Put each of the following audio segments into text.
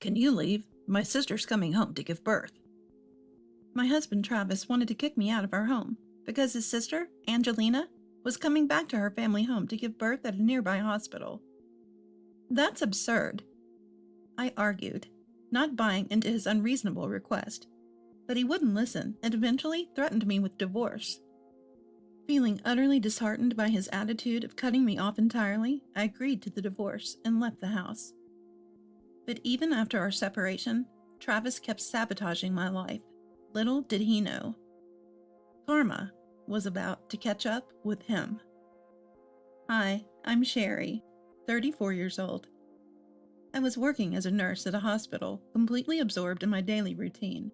Can you leave? My sister's coming home to give birth. My husband Travis wanted to kick me out of our home because his sister, Angelina, was coming back to her family home to give birth at a nearby hospital. That's absurd, I argued, not buying into his unreasonable request, but he wouldn't listen and eventually threatened me with divorce. Feeling utterly disheartened by his attitude of cutting me off entirely, I agreed to the divorce and left the house. But even after our separation, Travis kept sabotaging my life. Little did he know. Karma was about to catch up with him. Hi, I'm Sherry, 34 years old. I was working as a nurse at a hospital, completely absorbed in my daily routine.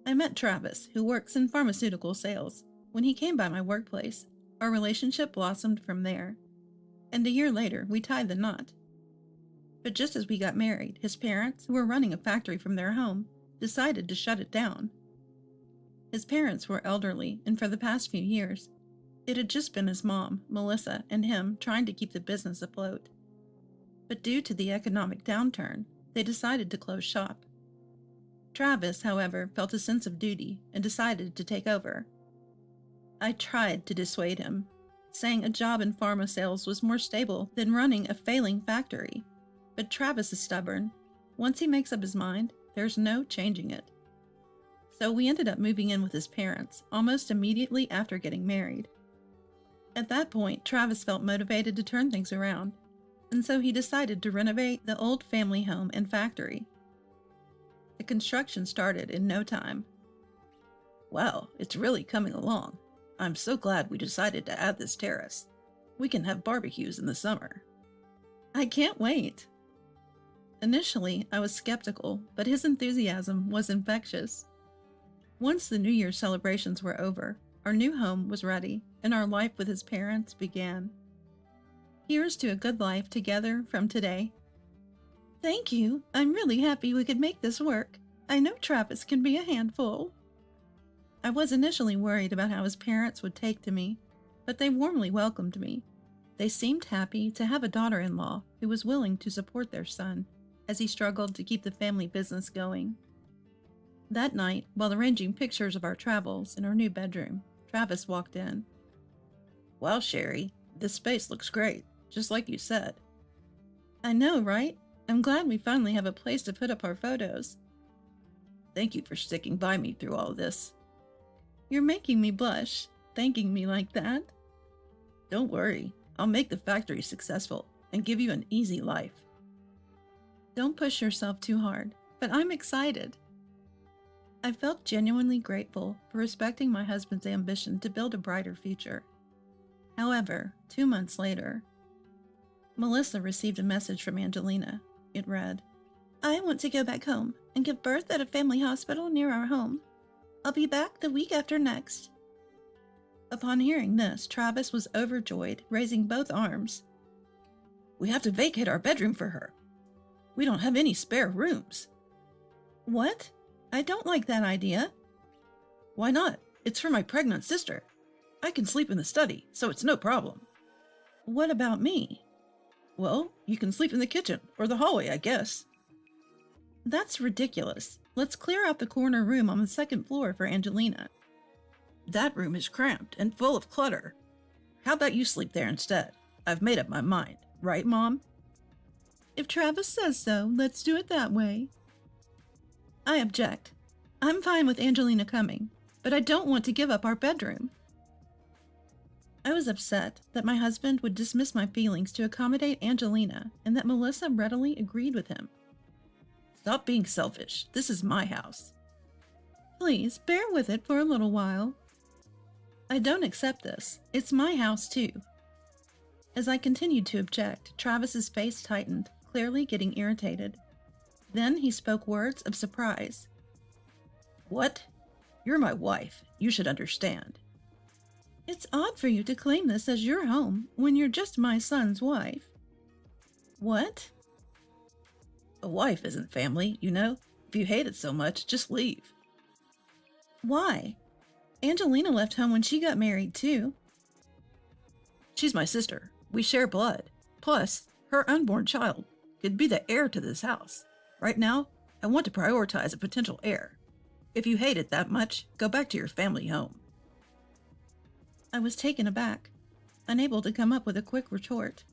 I met Travis, who works in pharmaceutical sales. When he came by my workplace, our relationship blossomed from there, and a year later we tied the knot. But just as we got married, his parents, who were running a factory from their home, decided to shut it down. His parents were elderly, and for the past few years, it had just been his mom, Melissa, and him trying to keep the business afloat. But due to the economic downturn, they decided to close shop. Travis, however, felt a sense of duty and decided to take over. I tried to dissuade him, saying a job in pharma sales was more stable than running a failing factory. But Travis is stubborn. Once he makes up his mind, there's no changing it. So we ended up moving in with his parents almost immediately after getting married. At that point, Travis felt motivated to turn things around, and so he decided to renovate the old family home and factory. The construction started in no time. Wow, it's really coming along. I'm so glad we decided to add this terrace. We can have barbecues in the summer. I can't wait. Initially, I was skeptical, but his enthusiasm was infectious. Once the New Year's celebrations were over, our new home was ready, and our life with his parents began. Here's to a good life together from today. Thank you. I'm really happy we could make this work. I know Travis can be a handful. I was initially worried about how his parents would take to me, but they warmly welcomed me. They seemed happy to have a daughter-in-law who was willing to support their son as he struggled to keep the family business going. That night, while arranging pictures of our travels in our new bedroom, Travis walked in. Wow, Sherry, this space looks great, just like you said. I know, right? I'm glad we finally have a place to put up our photos. Thank you for sticking by me through all this. You're making me blush, thanking me like that. Don't worry, I'll make the factory successful and give you an easy life. Don't push yourself too hard, but I'm excited. I felt genuinely grateful for respecting my husband's ambition to build a brighter future. However, 2 months later, Melissa received a message from Angelina. It read, I want to go back home and give birth at a family hospital near our home. I'll be back the week after next. Upon hearing this, Travis was overjoyed, raising both arms. We have to vacate our bedroom for her. We don't have any spare rooms. What? I don't like that idea. Why not? It's for my pregnant sister. I can sleep in the study, so it's no problem. What about me? Well, you can sleep in the kitchen or the hallway, I guess. That's ridiculous. Let's clear out the corner room on the second floor for Angelina. That room is cramped and full of clutter. How about you sleep there instead? I've made up my mind, right, Mom? If Travis says so, let's do it that way. I object. I'm fine with Angelina coming, but I don't want to give up our bedroom. I was upset that my husband would dismiss my feelings to accommodate Angelina and that Melissa readily agreed with him. Stop being selfish. This is my house. Please, bear with it for a little while. I don't accept this. It's my house too. As I continued to object, Travis's face tightened, clearly getting irritated. Then he spoke words of surprise. What? You're my wife. You should understand. It's odd for you to claim this as your home when you're just my son's wife. What? A wife isn't family, you know? If you hate it so much, just leave. Why? Angelina left home when she got married too. She's my sister. We share blood. Plus, her unborn child could be the heir to this house. Right now, I want to prioritize a potential heir. If you hate it that much, go back to your family home. I was taken aback, unable to come up with a quick retort.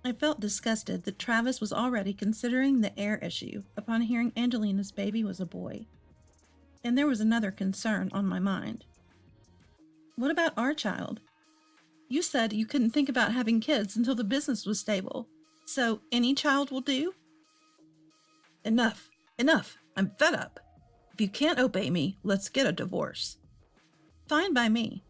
I felt disgusted that Travis was already considering the heir issue upon hearing Angelina's baby was a boy. And there was another concern on my mind. What about our child? You said you couldn't think about having kids until the business was stable, so any child will do? Enough! Enough! I'm fed up! If you can't obey me, let's get a divorce. Fine by me.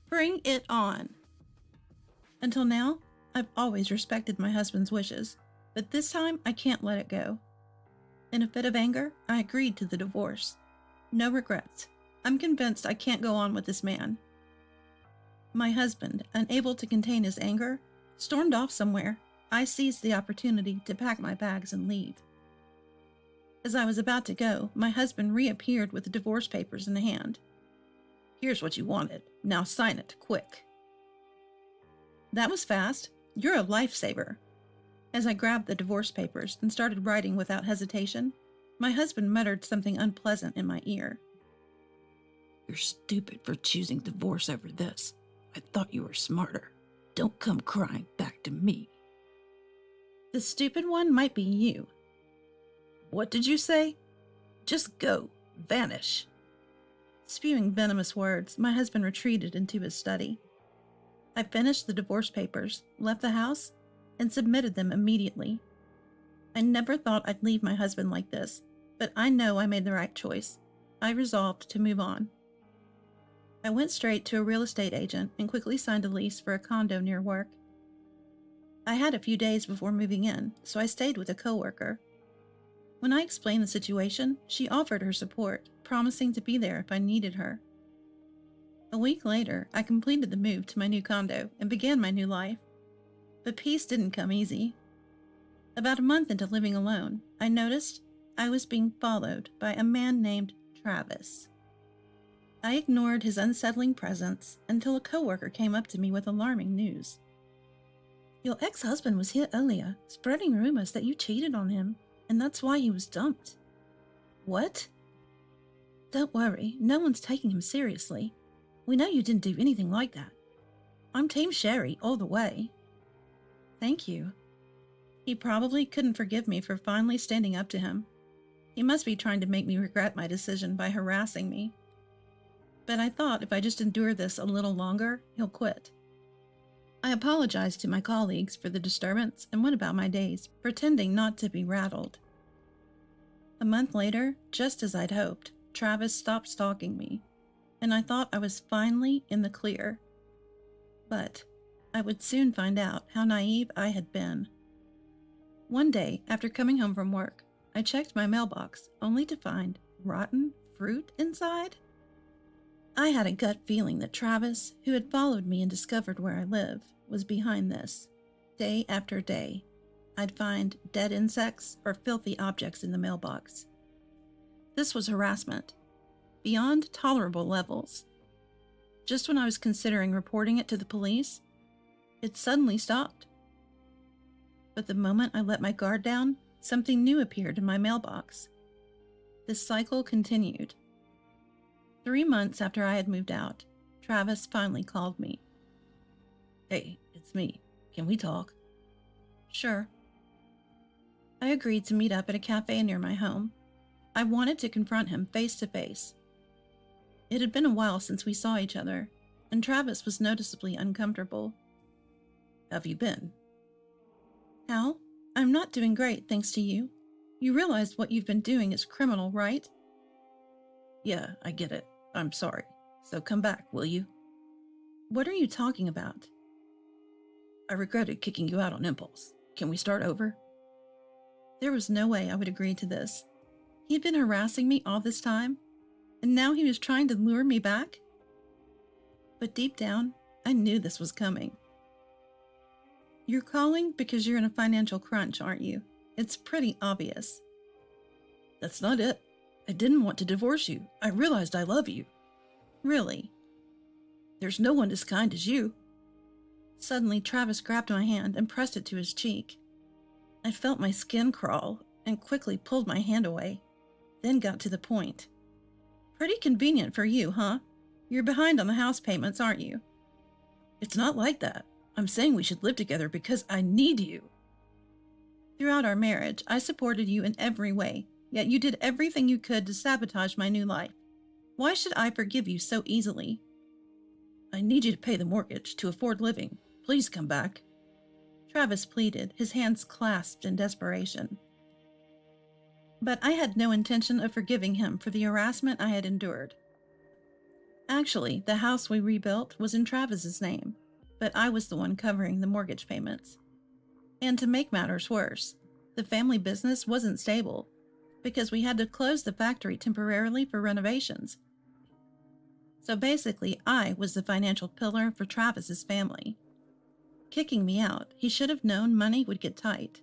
Bring it on. Until now, I've always respected my husband's wishes, but this time I can't let it go. In a fit of anger, I agreed to the divorce. No regrets. I'm convinced I can't go on with this man. My husband, unable to contain his anger, stormed off somewhere. I seized the opportunity to pack my bags and leave. As I was about to go, my husband reappeared with the divorce papers in hand. Here's what you wanted. Now sign it, quick. That was fast. You're a lifesaver. As I grabbed the divorce papers and started writing without hesitation, my husband muttered something unpleasant in my ear. You're stupid for choosing divorce over this. I thought you were smarter. Don't come crying back to me. The stupid one might be you. What did you say? Just go. Vanish. Spewing venomous words, my husband retreated into his study. I finished the divorce papers, left the house, and submitted them immediately. I never thought I'd leave my husband like this, but I know I made the right choice. I resolved to move on. I went straight to a real estate agent and quickly signed a lease for a condo near work. I had a few days before moving in, so I stayed with a coworker. When I explained the situation, she offered her support, promising to be there if I needed her. A week later, I completed the move to my new condo and began my new life. But peace didn't come easy. About a month into living alone, I noticed I was being followed by a man named Travis. I ignored his unsettling presence until a coworker came up to me with alarming news. Your ex-husband was here earlier, spreading rumors that you cheated on him, and that's why he was dumped. What? Don't worry, no one's taking him seriously. We know you didn't do anything like that. I'm Team Sherry all the way. Thank you. He probably couldn't forgive me for finally standing up to him. He must be trying to make me regret my decision by harassing me. But I thought if I just endure this a little longer, he'll quit. I apologized to my colleagues for the disturbance and went about my days, pretending not to be rattled. A month later, just as I'd hoped, Travis stopped stalking me, and I thought I was finally in the clear. But I would soon find out how naive I had been. One day, after coming home from work, I checked my mailbox, only to find rotten fruit inside. I had a gut feeling that Travis, who had followed me and discovered where I live, was behind this. Day after day, I'd find dead insects or filthy objects in the mailbox. This was harassment, beyond tolerable levels. Just when I was considering reporting it to the police, it suddenly stopped. But the moment I let my guard down, something new appeared in my mailbox. This cycle continued. 3 months after I had moved out, Travis finally called me. Hey, it's me. Can we talk? Sure. I agreed to meet up at a cafe near my home. I wanted to confront him face to face. It had been a while since we saw each other, and Travis was noticeably uncomfortable. How have you been? How? I'm not doing great, thanks to you. You realize what you've been doing is criminal, right? Yeah, I get it. I'm sorry. So come back, will you? What are you talking about? I regretted kicking you out on impulse. Can we start over? There was no way I would agree to this. He had been harassing me all this time, and now he was trying to lure me back? But deep down, I knew this was coming. You're calling because you're in a financial crunch, aren't you? It's pretty obvious. That's not it. I didn't want to divorce you. I realized I love you. Really? There's no one as kind as you. Suddenly, Travis grabbed my hand and pressed it to his cheek. I felt my skin crawl. and quickly pulled my hand away, then got to the point. Pretty convenient for you, huh? You're behind on the house payments, aren't you? It's not like that. I'm saying we should live together because I need you. Throughout our marriage, I supported you in every way, yet you did everything you could to sabotage my new life. Why should I forgive you so easily? I need you to pay the mortgage to afford living. Please come back. Travis pleaded, his hands clasped in desperation. But I had no intention of forgiving him for the harassment I had endured. Actually, the house we rebuilt was in Travis's name, but I was the one covering the mortgage payments. And to make matters worse, the family business wasn't stable because we had to close the factory temporarily for renovations. So basically, I was the financial pillar for Travis's family. Kicking me out, he should have known money would get tight.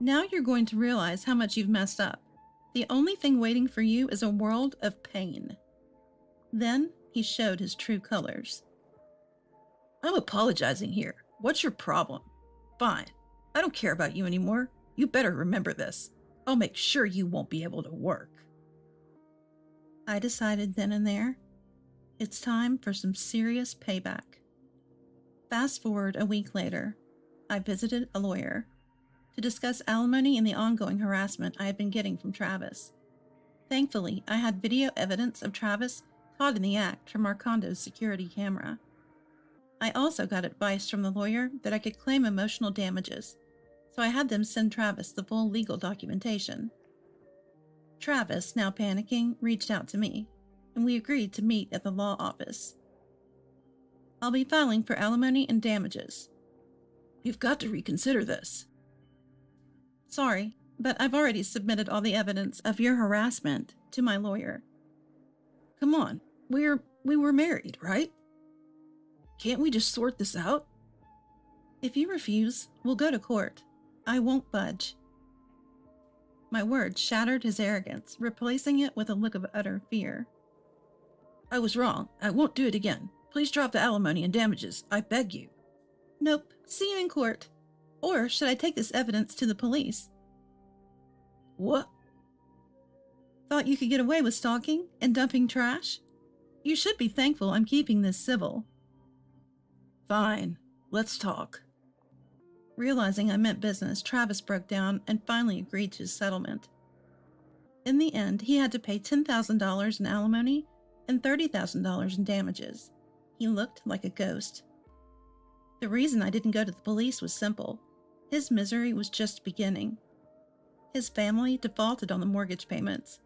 Now you're going to realize how much you've messed up. The only thing waiting for you is a world of pain. Then he showed his true colors. I'm apologizing here. What's your problem? Fine. I don't care about you anymore. You better remember this. I'll make sure you won't be able to work. I decided then and there, it's time for some serious payback. Fast forward a week later, I visited a lawyer to discuss alimony and the ongoing harassment I had been getting from Travis. Thankfully, I had video evidence of Travis caught in the act from our condo's security camera. I also got advice from the lawyer that I could claim emotional damages, so I had them send Travis the full legal documentation. Travis, now panicking, reached out to me, and we agreed to meet at the law office. I'll be filing for alimony and damages. You've got to reconsider this. Sorry, but I've already submitted all the evidence of your harassment to my lawyer. Come on, we were married, right? Can't we just sort this out? If you refuse, we'll go to court. I won't budge. My words shattered his arrogance, replacing it with a look of utter fear. I was wrong. I won't do it again. Please drop the alimony and damages. I beg you. Nope. See you in court. Or should I take this evidence to the police? What? Thought you could get away with stalking and dumping trash? You should be thankful I'm keeping this civil. Fine. Let's talk. Realizing I meant business, Travis broke down and finally agreed to his settlement. In the end, he had to pay $10,000 in alimony and $30,000 in damages. He looked like a ghost. The reason I didn't go to the police was simple. His misery was just beginning. His family defaulted on the mortgage payments,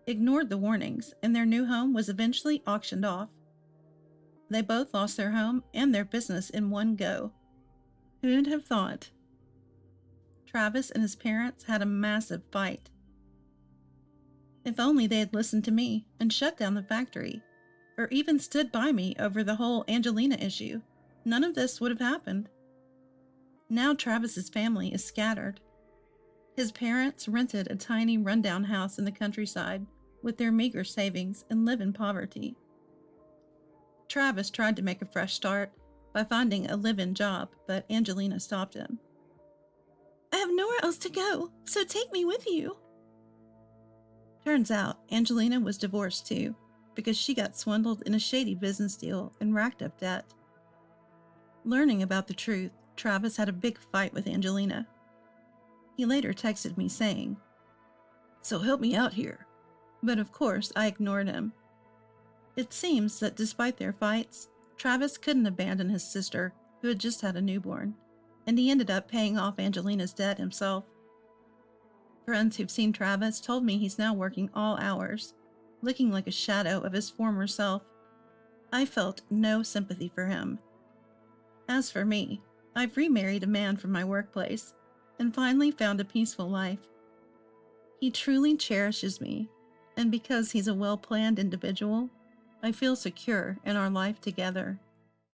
ignored the warnings, and their new home was eventually auctioned off. They both lost their home and their business in one go. Who'd have thought? Travis and his parents had a massive fight. If only they had listened to me and shut down the factory, or even stood by me over the whole Angelina issue, none of this would have happened. Now Travis's family is scattered. His parents rented a tiny rundown house in the countryside with their meager savings and live in poverty. Travis tried to make a fresh start by finding a live-in job, but Angelina stopped him. I have nowhere else to go, so take me with you. Turns out Angelina was divorced too, because she got swindled in a shady business deal and racked up debt. Learning about the truth, Travis had a big fight with Angelina. He later texted me saying, "So help me out here." But of course, I ignored him. It seems that despite their fights, Travis couldn't abandon his sister, who had just had a newborn, and he ended up paying off Angelina's debt himself. Friends who've seen Travis told me he's now working all hours, looking like a shadow of his former self. I felt no sympathy for him. As for me, I've remarried a man from my workplace and finally found a peaceful life. He truly cherishes me, and because he's a well-planned individual, I feel secure in our life together.